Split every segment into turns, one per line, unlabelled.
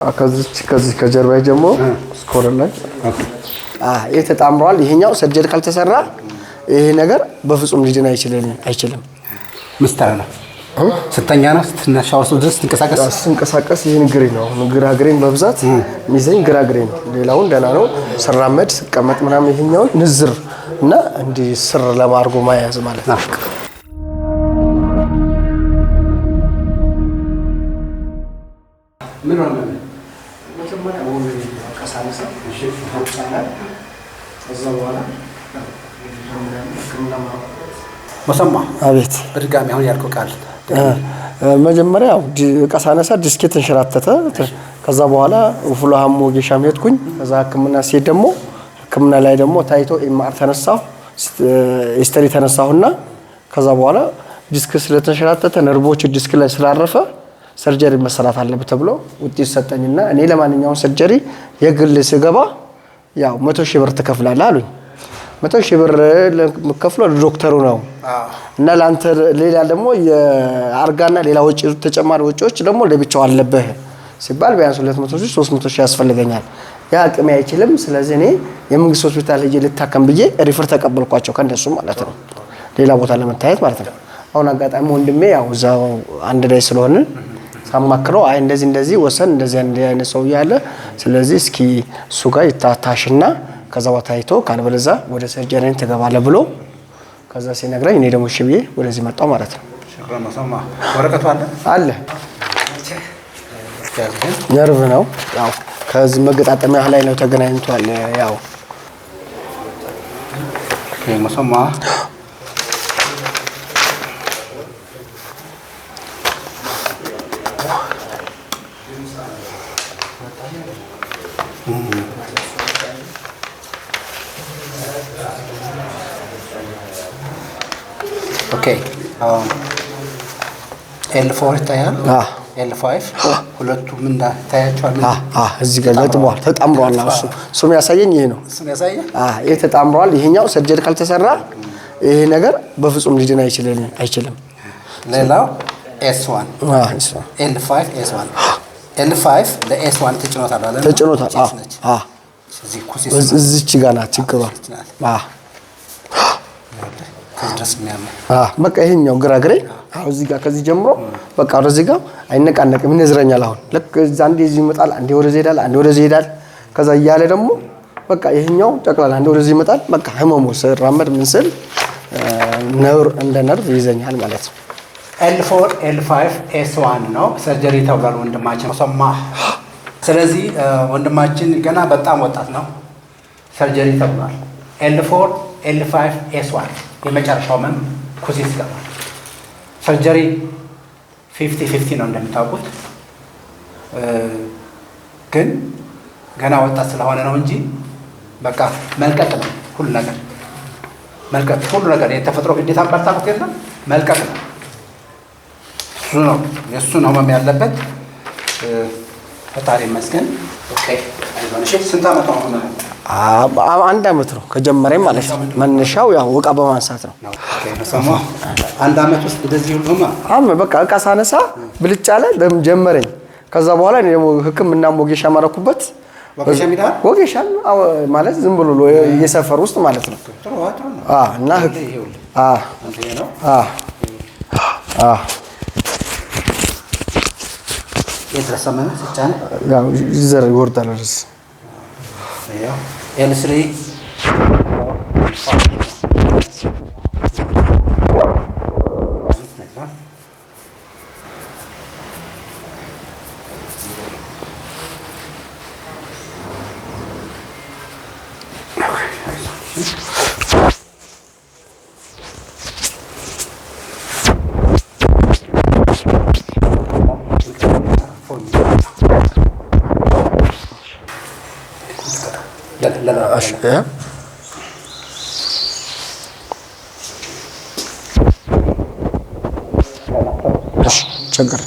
ከዚህ ከጀርባ ጀሞ ስኮር ላይ ይሄ ተጣምሯል። ይሄኛው ሰርጀሪ ካልተሰራ ይሄ ነገር በፍጹም ሊድን አይችልም።
ምስተር ነው ስተኛ ነው ስትነሻው ድረስ
ትንቀሳቀስ ይሄን ግሬ ነው ግራግሬን በብዛት ሚዘኝ ግራግሬ ነው። ሌላውን ደና ነው ሰራመድ ስቀመጥ ምናምን ይሄኛው ንዝር እና እንዲ ስር ለማርጎ ማያዝ ማለት ነው። ምን ነው መጀመሪያ ወንድ ከሳለሰ እሺ ታውቃለህ እዛው በኋላ
መሰማ
አቤት
በድጋሚ አሁን ያልከው ቃል
መጀመሪያ ቀሳነሳ ዲስክ ተንሸራተተ ከዛ በኋላ ፍሎሃም ወጌሻም ሄድኩኝ ከዛ ህክምና ሲሄድ ደግሞ ህክምና ላይ ደግሞ ታይቶ ኤምአር ተነሳው ሂስትሪ ተነሳውና ከዛ በኋላ ዲስክ ስለተንሸራተተ ነርቮች ዲስክ ላይ ስላረፈ ሰርጀሪ መሰራት አለበት ተብሎ ውጤት ሰጠኝና እኔ ለማንኛውም ሰርጀሪ የግል ሲገባ ያው 100,000 ብር ተከፍላለህ አሉኝ። 100,000 ብር ለከፍሎ ዶክተሩ ነው እና ላንተ ሌላ ደግሞ የአርጋና ሌላ ወጪ ተጨማሪ ወጪዎች ደግሞ ለብቻው አለበት ሲባል ቢያንስ 200,000 300,000 ያስፈልገኛል። ያ አቅሜ አይችልም። ስለዚህ እኔ የመንግስት ሆስፒታል ሄጄ ልታከም ብዬ ሪፈር ተቀበልኳቸው ከነሱ ማለት ነው ሌላ ቦታ ለመታየት ማለት ነው። አሁን አጋጣሚ ወንድሜ ያው እዛው አንድ ላይ ስለሆነ ሳማክረው አይ እንደዚህ ወሰን እንደዚህ አይነት ሰው ያለ ስለዚህ እስኪ እሱ ጋር ይታታሽና ከዛ ወታይቶ ካልበለዛ ወደ ሰርጀሪን ተገባለ ብሎ ከዛ ሲነግረኝ እኔ ደግሞ እሺ ብዬ ወደዚህ መጣው ማለት ነው።
ሽክራን ማሰማ ወረቀቱ አለ
ነርቭ ነው ያው ከዚህ መገጣጠሚያ ላይ ነው ተገናኝቷል ያው
ማሰማ ኦኬ L4 ታያል L5 ሁለቱም እንዳታያቸዋል
እዚህ ጋር ገጥሟል ተጣምሯል እሱም ያሳየኝ ይሄ ነው
እሱም ያሳየ
ይሄ ተጣምሯል ይሄኛው ሰርጀሪ ካልተሰራ ይሄ ነገር በፍጹም ሊድን አይችልም። ሌላው
S1 L5 S1 L5 ለS1 ተጭኖታል አይደል
ተጭኖታል እዚች ጋር ናት ችግሯ በቃ ይሄኛው ግራግሬ እዚህ ጋር ከዚህ ጀምሮ በቃ ወደዚህ ጋር አይነቃነቅም ይነዝረኛል። አሁን ለክ አንዴ እዚህ ይመጣል አንዴ ወደዚህ ይሄዳል አንዴ ወደዚህ ይሄዳል ከዛ እያለ ደግሞ በቃ ይሄኛው ጠቅላላ አንዴ ወደዚህ ይመጣል በቃ ህመሙ ሰራመድ ምን ስል እንደ ነርቭ ይዘኛል ማለት ነው።
L4 L5 S1 ነው ሰርጀሪ ተብሏል ወንድማችን ሰማ። ስለዚህ ወንድማችን ገና በጣም ወጣት ነው ሰርጀሪ ተብሏል። L4 L5 S1 የመጨረሻው መም ኩሲስ ጋር ሰርጀሪ 50-50 ነው እንደምታውቁት ግን ገና ወጣት ስለሆነ ነው እንጂ በቃ መልቀቅ ነው ሁሉ ነገር የተፈጥሮ ግዴታ ባታውቁት የለም መልቀቅ ነው እሱ ነው የሱ ነው መም ያለበት ፈጣሪ መስገን ኦኬ አይዞንሽ ስንት አመት ነው?
አንድ አመት ነው ከጀመረኝ ማለት ነው። መነሻው ያው ወቃ በማንሳት ነው።
ኦኬ ሰማ አንድ አመት ውስጥ እንደዚህ ሁሉ
በቃ እቃ ሳነሳ ብልጭ አለ ጀመረኝ። ከዛ በኋላ እኔ ደግሞ ህክምና ሞጌሻ ማረኩበት ወጌሻ ማለት ዝም ብሎ የሰፈር ውስጥ ማለት ነው። እና
የተረሰመ ሲጫን
ያው ይዘር ይወርዳል ድረስ
ያው L3
لا شكرا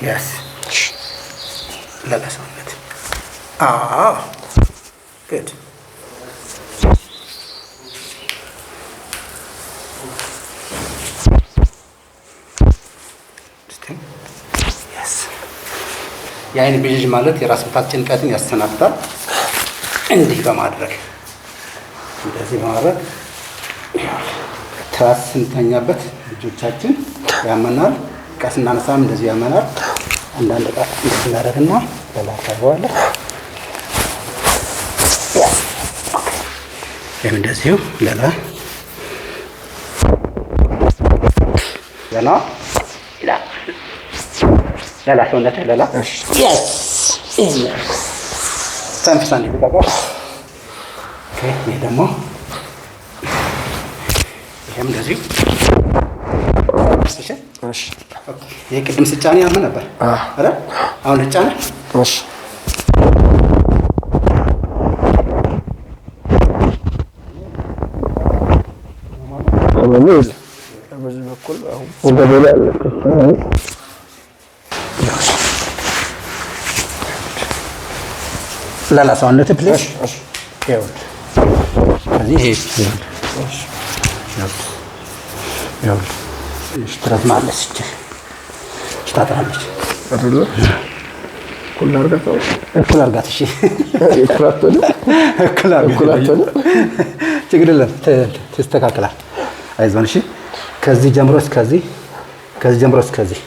يس لا لا سويت good የአይን ብዥ ማለት የራስ ምታት ጭንቀትን ያሰናብታል። እንዲህ በማድረግ እንደዚህ በማድረግ ትራስ ስንተኛበት እጆቻችን ያመናል። ዕቃ ስናነሳም እንደዚህ ያመናል። አንዳንድ ዕቃ እንደዚህ እናደርግና በላታዋለህ እንደዚሁ ሌላ ሰውነትህ ሌላ ተንፍሳ እንዲጠቀ ይህ ደግሞ ይህም እንደዚሁ ይህ ቅድም ስጫኔ ያመ ነበር። አሁን ልጫነ
በዚህ በኩል
ላላ ሰውነት ፕሌስ ሽትረት ማለስ ይችል ሽታጥራለች
እኩል
አድርጋት። እሺ ችግር የለም ትስተካከላል። አይዞን። እሺ ከዚህ ጀምሮ እስከዚህ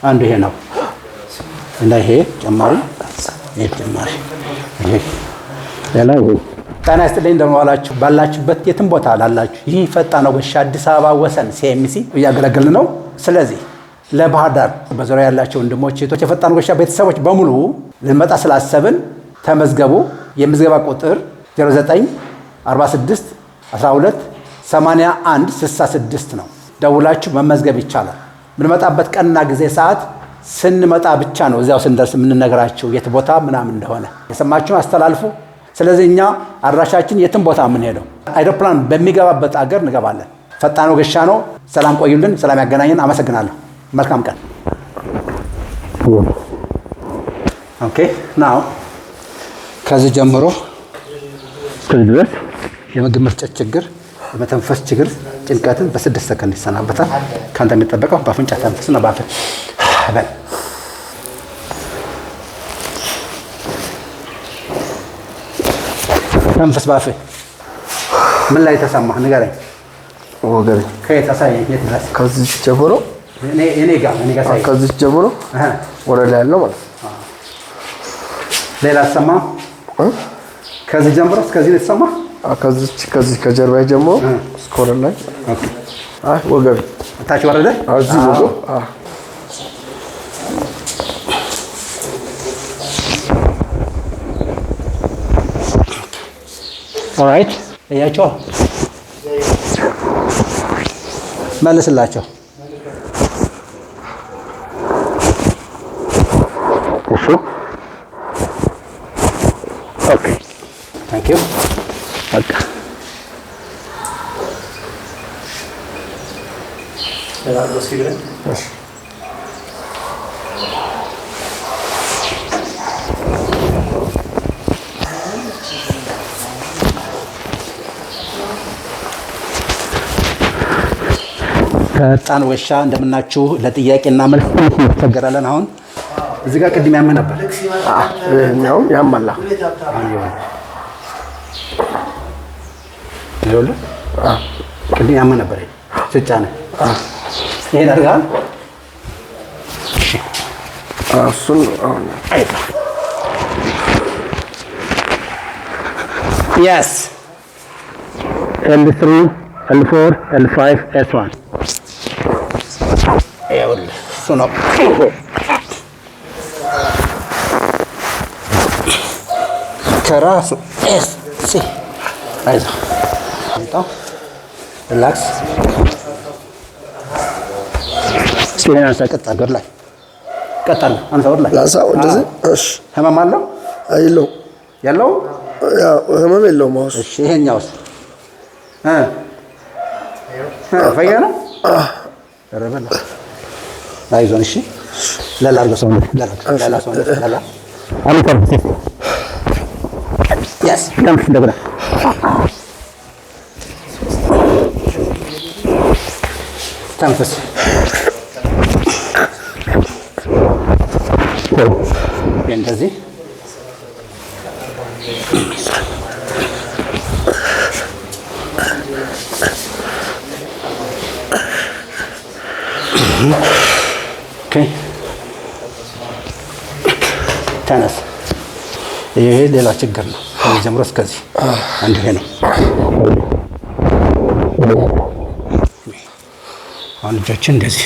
አንዱ ይሄ ነው እና ይሄ ጨማሪ ሌላ ጤና ይስጥልኝ። እንደምን ዋላችሁ? ባላችሁበት የትም ቦታ ላላችሁ ይህ ፈጣን ወጌሻ አዲስ አበባ ወሰን ሲኤምሲ እያገለገልን ነው። ስለዚህ ለባህር ዳር በዙሪያ ያላቸው ወንድሞች እህቶች፣ የፈጣን ወጌሻ ቤተሰቦች በሙሉ ልንመጣ ስላሰብን ተመዝገቡ። የምዝገባ ቁጥር 0946 12 81 66 ነው። ደውላችሁ መመዝገብ ይቻላል። የምንመጣበት ቀንና ጊዜ ሰዓት ስንመጣ ብቻ ነው እዚያው ስንደርስ የምንነግራችሁ የት ቦታ ምናምን እንደሆነ የሰማችሁን አስተላልፉ። ስለዚህ እኛ አድራሻችን የትም ቦታ የምንሄደው አይሮፕላን በሚገባበት አገር እንገባለን። ፈጣን ወጌሻ ነው። ሰላም ቆዩልን። ሰላም ያገናኘን። አመሰግናለሁ። መልካም ቀን። ኦኬ ናው ከዚህ ጀምሮ እስከዚህ ድረስ የምግብ መፍጨት ችግር፣ የመተንፈስ ችግር፣ ጭንቀትን በ6 ሰከንድ ይሰናበታል። ካንተ የሚጠበቀው በአፍንጫ ተንፈስና በአፍ በል ተንፈስ በአፍ። ምን ላይ ተሰማህ ንገረኝ።
ወገቤ
ከየት አሳየኝ። የት ድረስ?
ከዚህ ጀምሮ
እኔ ጋር ሳይ
ከዚህ ጀምሮ ወደ ላይ ያለው ማለት
ሌላ ተሰማ? ከዚህ ጀምሮ እስከዚህ ነው የተሰማ?
ከዚህ ከጀርባ ጀምሮ እስከ ወደ ላይ።
ኦኬ
ወገቤ
ታች ወረደ።
እዚህ ወገብ
ኦራይት እያቸው መልስላቸው። ኦኬ ታንክ ዩ። በቃ ፈጣን ወጌሻ እንደምናችሁ። ለጥያቄና መልስ እንቸገራለን። አሁን እዚህ ጋር ቅድም ያመ ነበር።
ይሄኛውም ያማላ
ቅድም ያመ ነበር ስጫነ ይሄን አድርገሃል።
እሱን አሁን
yes L3 L4 L5 S1 ይኸውልህ እሱ ነው። ከራሱ ኤስ አይዞህ ሪላክስ። እስኪ አንሳ፣ ቀጥ አድርገህ ላይ ቀጥ አድርገህ አንሳ፣ ወደ ላይ
ላንሳው። እንደዚህ እሺ።
ህመም አለው
የለውም?
ያለው
ያው ህመም የለውም።
እሺ ይሄኛውስ ፈያ ነው? ኧረ በላ አይዞን። እሺ ለላ አድርገው ሰውነት ለላ ሰውነት ለላ አሪፍ ያስ ደምስ እንደገና ተንፈስ እንደዚህ ኦኬ ተነስ። ይሄ ሌላ ችግር ነው። ጀምሮ እስከዚህ አንድ ይሄ ነው። አሁን እጆችን እንደዚህ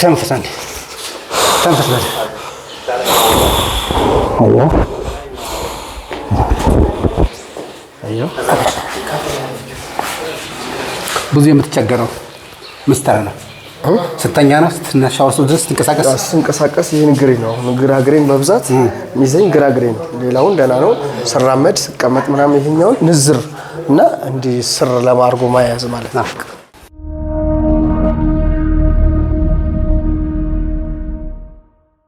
ተንፈስ፣ አንዴ ተንፈስ። ብዙ የምትቸገረው ምስተር ነው ስተኛ ነው ስትነሻው ድረስ
ስትንቀሳቀስ ይሄን ግሬ ነው ግራ ግሬን በብዛት ሚዘኝ ግራ ግሬ ነው። ሌላውን ደህና ነው። ስራመድ ስቀመጥ ምናምን ይሄኛውን ንዝር እና እንዲህ ስር ለማርጎ ማያዝ ማለት ነው።